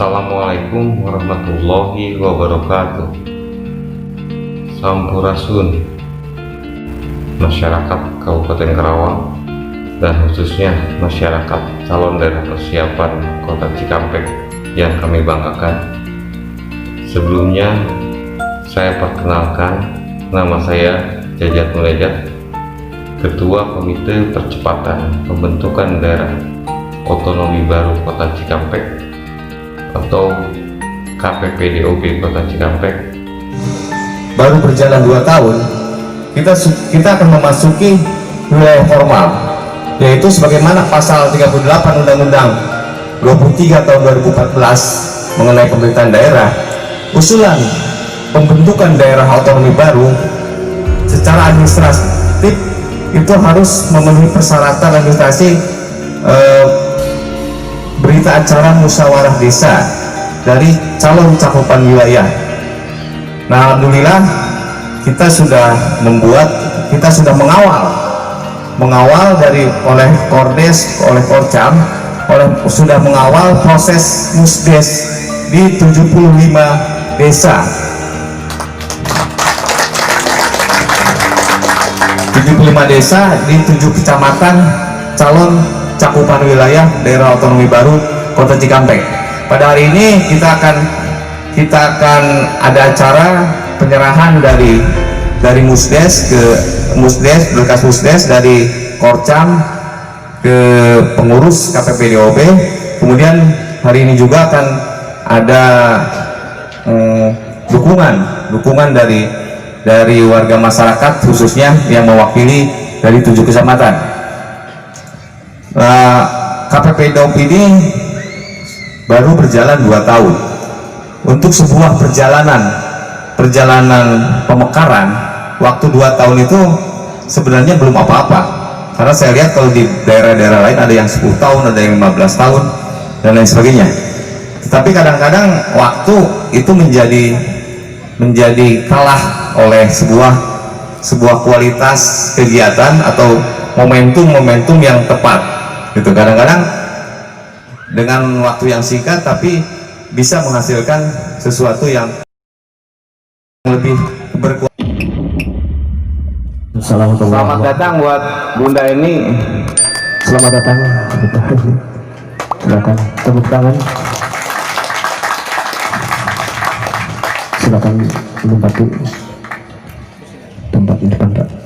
Assalamualaikum warahmatullahi wabarakatuh. Sampurasun masyarakat Kabupaten Karawang dan khususnya masyarakat calon daerah persiapan Kota Cikampek yang kami banggakan. Sebelumnya saya perkenalkan, nama saya Jajat Mulejat, Ketua Komite Percepatan Pembentukan Daerah Otonomi Baru Kota Cikampek atau KPPDOB Kota Cikampek. Baru berjalan 2 tahun, kita akan memasuki wilayah formal, yaitu sebagaimana pasal 38 Undang-Undang 23 tahun 2014 mengenai pemerintahan daerah. Usulan pembentukan daerah otonomi baru secara administratif itu harus memenuhi persyaratan administrasi berita acara musyawarah desa dari calon cakupan wilayah. Nah, alhamdulillah kita sudah mengawal oleh Kordes, oleh Korcam, sudah mengawal proses musdes di 75 desa. 75 desa di 7 kecamatan calon cakupan wilayah daerah otonomi baru Kota Cikampek. Pada hari ini kita akan ada acara penyerahan dari musdes ke musdes, berkas musdes dari Korcam ke pengurus KPPDOB. Kemudian hari ini juga akan ada dukungan dari warga masyarakat, khususnya yang mewakili dari 7 kecamatan. KPPDOB ini baru berjalan 2 tahun. Untuk sebuah perjalanan pemekaran, waktu 2 tahun itu sebenarnya belum apa-apa, karena saya lihat kalau di daerah-daerah lain ada yang 10 tahun, ada yang 15 tahun dan lain sebagainya. Tetapi kadang-kadang waktu itu menjadi kalah oleh sebuah kualitas kegiatan atau momentum yang tepat. Itu kadang-kadang dengan waktu yang singkat tapi bisa menghasilkan sesuatu yang lebih berkualitas. Selamat datang buat Bunda ini. Selamat datang. Silakan tepuk tangan. Silakan menempati tempatnya depan, Pak.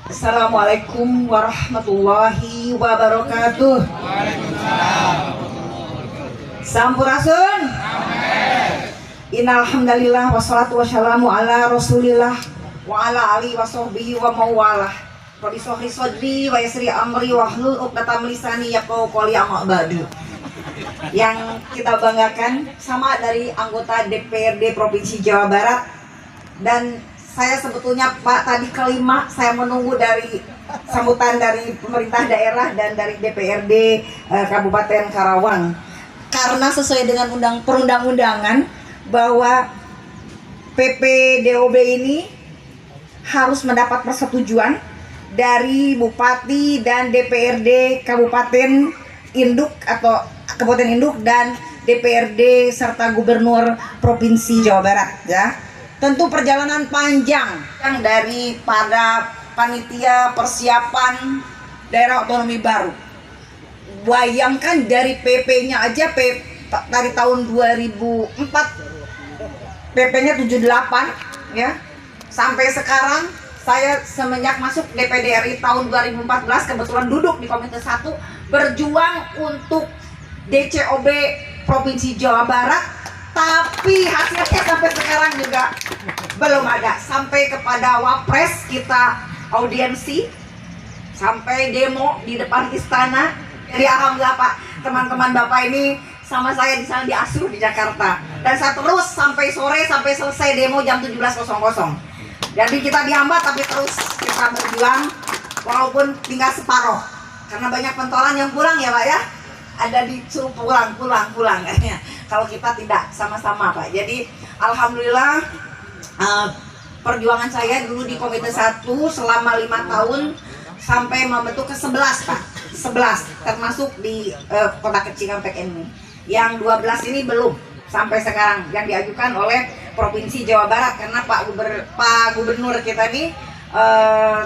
Assalamualaikum warahmatullahi wabarakatuh. Sampurasun. Innal hamdalillah wassalatu wassalamu ala Rasulillah wa ala alihi washabbihi wa mawalah. Rabbi shrah li sadri wa yassir amri wahlul 'uqdatam lisani yafqahu qawli amma ba'du. Yang kita banggakan sama dari anggota DPRD Provinsi Jawa Barat, dan saya sebetulnya Pak tadi kelima saya menunggu dari sambutan dari pemerintah daerah dan dari DPRD Kabupaten Karawang, karena sesuai dengan perundang-undangan bahwa PPDOB ini harus mendapat persetujuan dari Bupati dan DPRD Kabupaten Induk atau Kabupaten Induk dan DPRD serta Gubernur Provinsi Jawa Barat, ya. Tentu perjalanan panjang yang dari pada panitia persiapan daerah otonomi baru. Bayangkan dari PP-nya aja dari tahun 2004, PP-nya 78 ya. Sampai sekarang saya semenjak masuk DPD RI tahun 2014 kebetulan duduk di Komite 1 berjuang untuk DCOB Provinsi Jawa Barat, tapi hasilnya sampai sekarang juga belum ada. Sampai kepada Wapres kita audiensi, sampai demo di depan istana. Jadi alhamdulillah Pak, teman-teman Bapak ini sama saya di sana di Asuh di Jakarta, dan saya terus sampai sore, sampai selesai demo jam 17.00. Jadi kita dihambat tapi terus kita berjuang walaupun tinggal separoh, karena banyak pentolan yang pulang ya Pak ya. Ada disuruh pulang katanya kalau kita tidak sama-sama Pak. Jadi alhamdulillah perjuangan saya dulu di Komite 1 selama 5 tahun sampai membentuk ke-11 Pak. 11 termasuk di Kota Kecil Cikampek ini. Yang 12 ini belum sampai sekarang yang diajukan oleh Provinsi Jawa Barat karena Pak Gubernur kita nih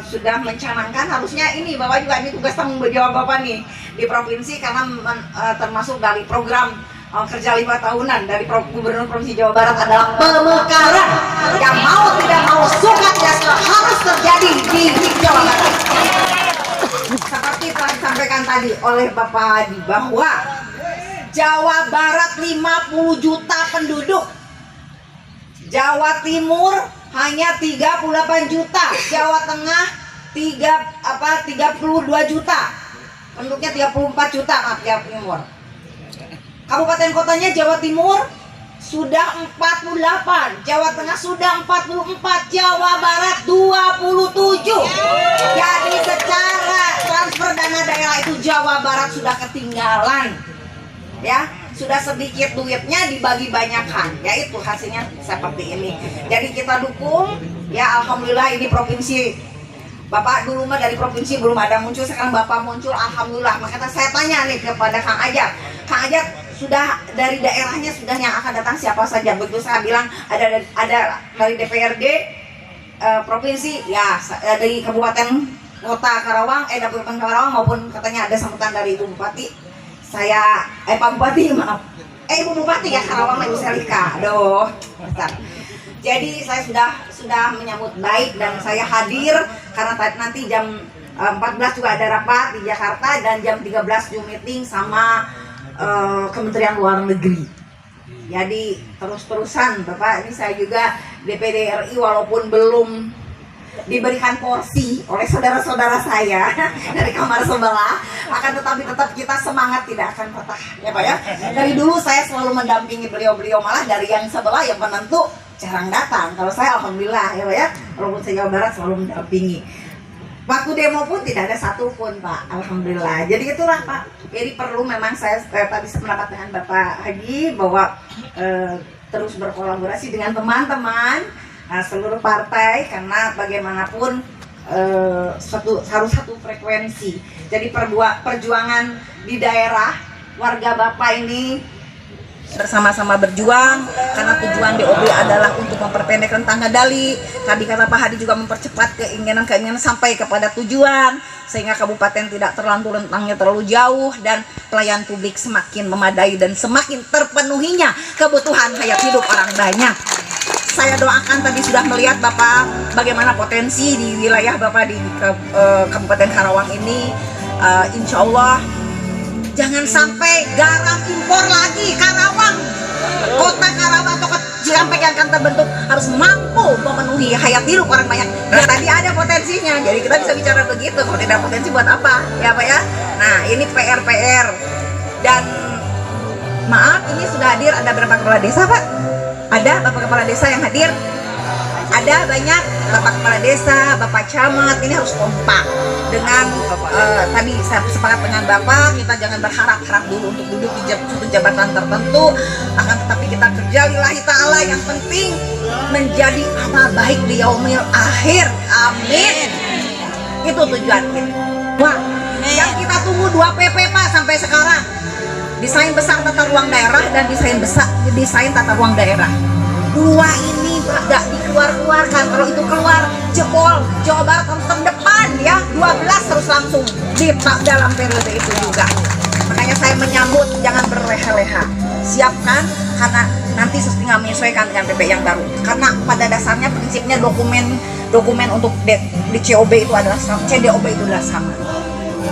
sudah mencanangkan harusnya ini Bapak juga ini tugas tanggung jawab Bapak nih di provinsi karena termasuk dari program kerja 5 tahunan dari Gubernur Provinsi Jawa Barat adalah pemekaran yang mau tidak mau suka tidak suka harus terjadi di Jawa Barat. Seperti telah disampaikan tadi oleh Bapak Hadi bahwa Jawa Barat 50 juta penduduk, Jawa Timur hanya 38 juta, Jawa Tengah 32 juta, penduduknya 34 juta Jawa Timur. Kabupaten kotanya Jawa Timur sudah 48, Jawa Tengah sudah 44, Jawa Barat 27. Jadi secara transfer dana daerah itu Jawa Barat sudah ketinggalan. Ya, sudah sedikit duitnya dibagi banyakkan, yaitu hasilnya seperti ini. Jadi kita dukung, ya alhamdulillah ini provinsi. Bapak dulu mah dari provinsi belum ada muncul, sekarang Bapak muncul, alhamdulillah. Makanya saya tanya nih kepada Kang Ajat, Kang Ajat sudah dari daerahnya sudah yang akan datang siapa saja? Begitu saya bilang ada dari DPRD provinsi, ya dari Kabupaten Kota Karawang, Kabupaten Karawang maupun katanya ada sambutan dari Ibu Bupati. Pak Bupati maaf, Ibu Bupati ya Karawang, Ibu Selika. Aduh, bentar. Jadi saya sudah menyambut baik dan saya hadir karena nanti jam 14 juga ada rapat di Jakarta dan jam 13 Zoom meeting sama Kementerian Luar Negeri. Jadi terus-terusan Bapak, ini saya juga DPD RI walaupun belum diberikan porsi oleh saudara-saudara saya dari kamar sebelah, akan tetapi tetap kita semangat tidak akan patah ya Pak ya. Dari dulu saya selalu mendampingi beliau-beliau, malah dari yang sebelah yang penentu jarang datang. Kalau saya alhamdulillah ya Pak ya, Provinsi Jawa Barat selalu mendampingi. Waktu demo pun tidak ada satupun Pak, alhamdulillah. Jadi itulah Pak, jadi perlu memang saya tadi sependapat dengan Bapak Haji bahwa terus berkolaborasi dengan teman-teman seluruh partai karena bagaimanapun harus satu frekuensi. Jadi perjuangan di daerah warga Bapak ini bersama-sama berjuang karena tujuan DOB adalah untuk memperpendek rentang kendali. Tadi kata Pak Hadi juga mempercepat keinginan sampai kepada tujuan sehingga kabupaten tidak rentangnya terlalu jauh dan pelayan publik semakin memadai dan semakin terpenuhinya kebutuhan hayat hidup orang banyak. Saya doakan tadi sudah melihat Bapak bagaimana potensi di wilayah Bapak di Kabupaten Karawang ini. Insya Allah jangan sampai garam impor lagi. Karawang, kota Karawang atau Cikampek yang akan terbentuk harus mampu memenuhi hayat hidup orang banyak. Ya tadi ada potensinya, jadi kita bisa bicara begitu. Kalau tidak potensi buat apa ya Pak ya. Nah ini PR dan maaf ini sudah hadir ada berapa kepala desa Pak? Ada Bapak Kepala Desa yang hadir? Ada banyak Bapak Kepala Desa, Bapak Camat, ini harus kompak dengan tadi saya sepakat dengan Bapak, kita jangan berharap-harap dulu untuk duduk di suatu jabatan tertentu, akan tetapi kita kerja lillahi ta'ala, yang penting menjadi amal baik di yaumil akhir, amin. Itu tujuan kita. Wah, yang kita tunggu 2 PP Pak sampai sekarang. Desain besar tata ruang daerah dan desain tata ruang daerah. 2 ini Pak gak dikeluarkan. Kalau itu keluar jebol Jawa Barat tahun depan ya 12 terus langsung di dalam periode itu juga. Makanya saya menyambut jangan berleha-leha. Siapkan karena nanti tinggal menyesuaikan dengan PP yang baru. Karena pada dasarnya prinsipnya dokumen untuk DCOB itu adalah sama, CDOB itu adalah sama.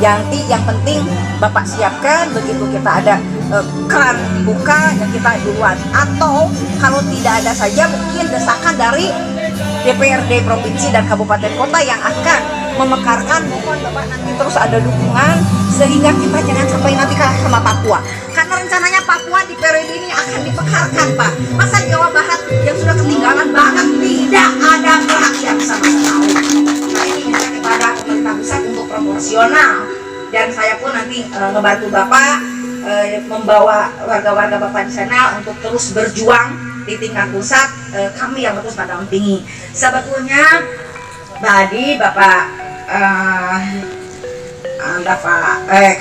Yang penting Bapak siapkan begitu kita ada keran dibuka dan kita duluan, atau kalau tidak ada saja mungkin desakan dari DPRD provinsi dan kabupaten kota yang akan memekarkan. Mohon Bapak nanti terus ada dukungan sehingga kita jangan sampai nanti kalah sama Papua, karena rencananya Papua di periode ini akan dipekarkan Pak. Masa Jawa Barat yang sudah ketinggalan banget tidak ada perhatian sama sekali. Nah ini minta kepada pemerintah pusat untuk proporsional, dan saya pun nanti ngebantu Bapak membawa warga-warga Bapak di sana untuk terus berjuang di tingkat pusat kami yang terus mendampingi. Sebetulnya tadi Bapak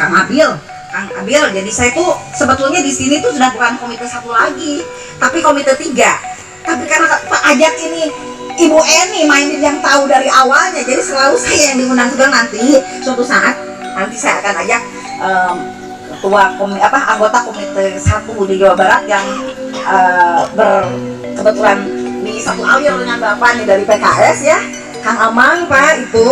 Kang Abil, jadi saya tuh sebetulnya di sini tuh sudah bukan komite 1 lagi, tapi komite 3. Tapi karena Pak Ajat ini Ibu Eni mainin yang tahu dari awalnya, jadi selalu saya yang diundang juga. Nanti suatu saat nanti saya akan ajak anggota komite 1 di Jawa Barat yang kebetulan di satu alir dengan Bapak nih dari PKS ya, Kang Amang Pak itu.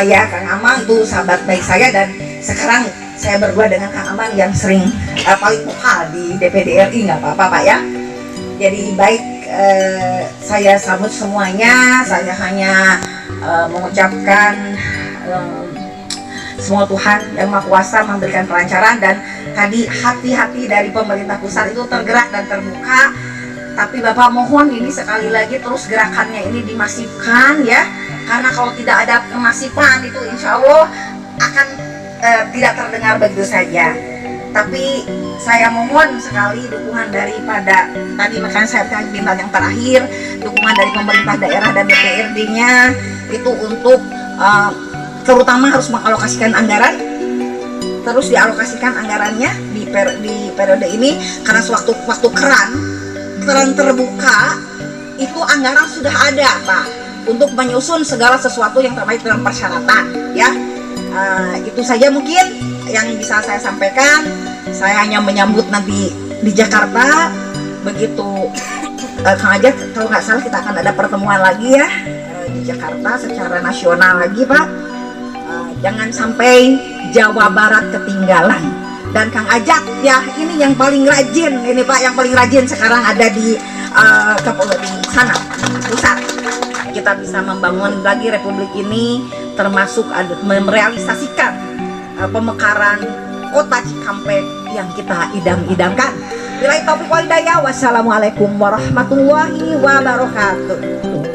Ya Kang Amang itu sahabat baik saya, dan sekarang saya berdua dengan Kang Amang yang sering paling vokal di DPD RI, nggak apa-apa Pak ya. Jadi baik, saya sambut semuanya. Saya hanya mengucapkan semoga Tuhan yang Maha Kuasa memberikan kelancaran, dan tadi hati-hati dari pemerintah pusat itu tergerak dan terbuka. Tapi Bapak mohon ini sekali lagi terus gerakannya ini dimasifkan ya, karena kalau tidak ada kemasifan itu insya Allah akan tidak terdengar begitu saja. Tapi saya mohon sekali dukungan daripada tadi, makanya saya minta yang terakhir, dukungan dari pemerintah daerah dan DPRD-nya itu untuk terutama harus mengalokasikan anggaran, terus dialokasikan anggarannya di periode ini, karena waktu keran terbuka itu anggaran sudah ada Pak untuk menyusun segala sesuatu yang terkait dengan persyaratan ya. Itu saja mungkin yang bisa saya sampaikan. Saya hanya menyambut nanti di Jakarta begitu Kang Ajat, kalau nggak salah kita akan ada pertemuan lagi ya di Jakarta secara nasional lagi Pak. Jangan sampai Jawa Barat ketinggalan. Dan Kang Ajat ya, ini yang paling rajin ini Pak, yang paling rajin sekarang ada di di sana pusat. Kita bisa membangun lagi Republik ini, termasuk merealisasikan pemekaran kota Cikampek yang kita idam-idamkan. Billahi taufiq wal hidayah. Wassalamualaikum warahmatullahi wabarakatuh.